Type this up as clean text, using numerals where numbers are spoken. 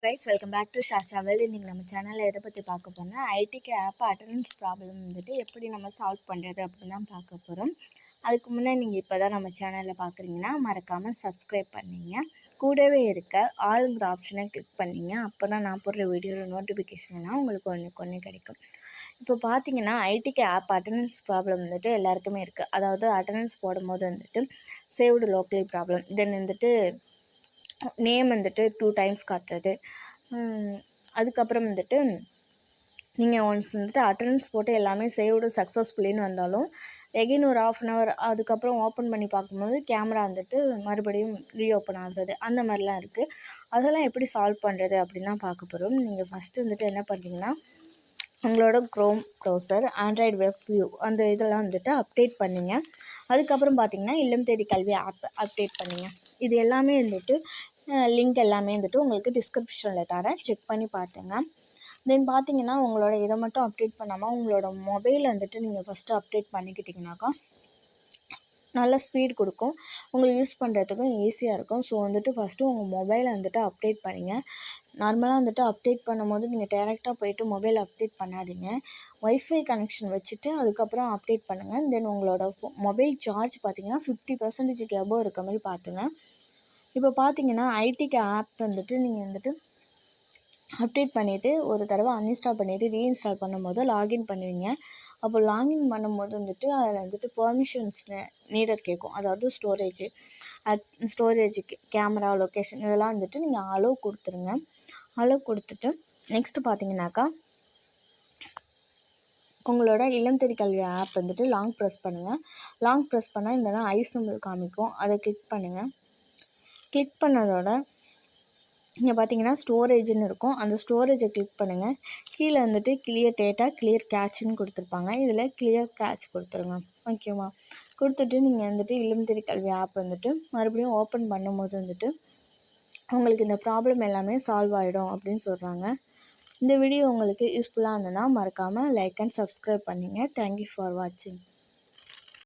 Guys welcome back to shashaworld. இன்றைக்கி நம்ம சேனலில் எதை பற்றி பார்க்க போனால் ஐடிக்கு ஆப் அட்டண்டன்ஸ் ப்ராப்ளம் வந்துட்டு எப்படி நம்ம சால்வ் பண்ணுறது அப்படின்னு தான் பார்க்க போகிறோம். அதுக்கு முன்னே நீங்கள் இப்போ தான் நம்ம சேனலில் பார்க்குறீங்கன்னா மறக்காமல் சப்ஸ்கிரைப் பண்ணிங்க, கூடவே இருக்க ஆளுங்கிற ஆப்ஷனை கிளிக் பண்ணிங்க. அப்போ தான் நான் போடுற வீடியோவில் நோட்டிஃபிகேஷன்லாம் உங்களுக்கு ஒன்று கிடைக்கும். இப்போ பார்த்தீங்கன்னா ஐடிக்கு ஆப் அட்டண்டன்ஸ் ப்ராப்ளம் வந்துட்டு எல்லாருக்குமே இருக்குது. அதாவது அட்டண்டன்ஸ் போடும்போது வந்துட்டு சேவ்டு லோக்கலி ப்ராப்ளம், தென் வந்துட்டு நேம் வந்துட்டு 2 டைம்ஸ் காட்டுறது. அதுக்கப்புறம் வந்துட்டு நீங்கள் ஒன்ஸ் வந்துட்டு அட்டண்டன்ஸ் போட்டு எல்லாமே சேவ்டு சக்ஸஸ்ஃபுல்லின்னு வந்தாலும் எகைன் ஒரு 1/2 hour அதுக்கப்புறம் ஓப்பன் பண்ணி பார்க்கும்போது கேமரா வந்துட்டு மறுபடியும் ரீஓப்பன் ஆகுறது, அந்த மாதிரிலாம் இருக்குது. அதெல்லாம் எப்படி சால்வ் பண்ணுறது அப்படின்னு தான் பார்க்க போகிறோம். நீங்கள் ஃபஸ்ட்டு வந்துட்டு என்ன பண்ணுறீங்கன்னா, உங்களோட க்ரோம் ப்ரௌசர், ஆண்ட்ராய்டு webview அந்த இதெல்லாம் வந்துட்டு அப்டேட் பண்ணிங்க. அதுக்கப்புறம் பார்த்தீங்கன்னா இல்லம் தேடி கல்வி ஆப் அப்டேட் பண்ணிங்க. இது எல்லாமே வந்துட்டு லிங்க் எல்லாமே வந்துட்டு உங்களுக்கு டிஸ்கிரிப்ஷனில் தரேன், செக் பண்ணி பார்த்துங்க. தென் பார்த்தீங்கன்னா உங்களோட இதை மட்டும் அப்டேட் பண்ணாமல் உங்களோட மொபைல் வந்துட்டு நீங்கள் ஃபஸ்ட்டு அப்டேட் பண்ணிக்கிட்டிங்கனாக்கா நல்ல ஸ்பீட் கொடுக்கும், உங்களுக்கு யூஸ் பண்ணுறதுக்கும் ஈஸியாக இருக்கும். ஸோ வந்துட்டு ஃபஸ்ட்டு உங்கள் மொபைலை வந்துட்டு அப்டேட் பண்ணிங்க. நார்மலாக வந்துட்டு அப்டேட் பண்ணும்போது நீங்கள் டேரெக்டாக போய்ட்டு மொபைல் அப்டேட் பண்ணாதீங்க. ஒய்ஃபை கனெக்ஷன் வச்சுட்டு அதுக்கப்புறம் அப்டேட் பண்ணுங்கள். தென் உங்களோட மொபைல் சார்ஜ் பார்த்தீங்கன்னா 50% எபோவ் இருக்க மாதிரி பார்த்துங்க. இப்போ பார்த்தீங்கன்னா ஐடிக்கு ஆப் வந்துட்டு நீங்கள் வந்துட்டு அப்டேட் பண்ணிவிட்டு ஒரு தடவை அன்இன்ஸ்டால் பண்ணிவிட்டு ரீஇன்ஸ்டால் பண்ணும்போது லாகின் பண்ணுவீங்க. அப்போ லாகின் பண்ணும்போது வந்துட்டு அதில் வந்துட்டு பெர்மிஷன்ஸ் நீடட் கேட்கும். அதாவது ஸ்டோரேஜுக்கு கேமரா, லொக்கேஷன் இதெல்லாம் வந்துட்டு நீங்கள் அலோவ் கொடுத்துருங்க. அலோவ் கொடுத்துட்டு நெக்ஸ்ட்டு பார்த்தீங்கன்னாக்கா உங்களோட இல்லம் தேடி கல்வி ஆப் வந்துட்டு லாங் ப்ரெஸ் பண்ணுங்கள். லாங் ப்ரெஸ் பண்ணால் இந்த ஐ சிம்பிள் காமிக்கும், அதை கிளிக் பண்ணுங்கள். கிளிக் பண்ணதோட இங்கே பார்த்தீங்கன்னா ஸ்டோரேஜ்னு இருக்கும், அந்த ஸ்டோரேஜை கிளிக் பண்ணுங்கள். கீழே வந்துட்டு கிளியர் டேட்டா, கிளியர் கேட்ச்னு கொடுத்துருப்பாங்க. இதில் கிளியர் கேட்ச் கொடுத்துருங்க, ஓகேவா? கொடுத்துட்டு நீங்கள் வந்துட்டு இல்லம் தேடி கல்வி ஆப் வந்துட்டு மறுபடியும் ஓப்பன் பண்ணும்போது வந்துட்டு உங்களுக்கு இந்த ப்ராப்ளம் எல்லாமே சால்வ் ஆகிடும் அப்படின்னு சொல்கிறாங்க. இந்த வீடியோ உங்களுக்கு யூஸ்ஃபுல்லாக இருந்ததுன்னா மறக்காமல் லைக் அண்ட் சப்ஸ்கிரைப் பண்ணிங்க. தேங்க்யூ ஃபார் வாட்சிங்.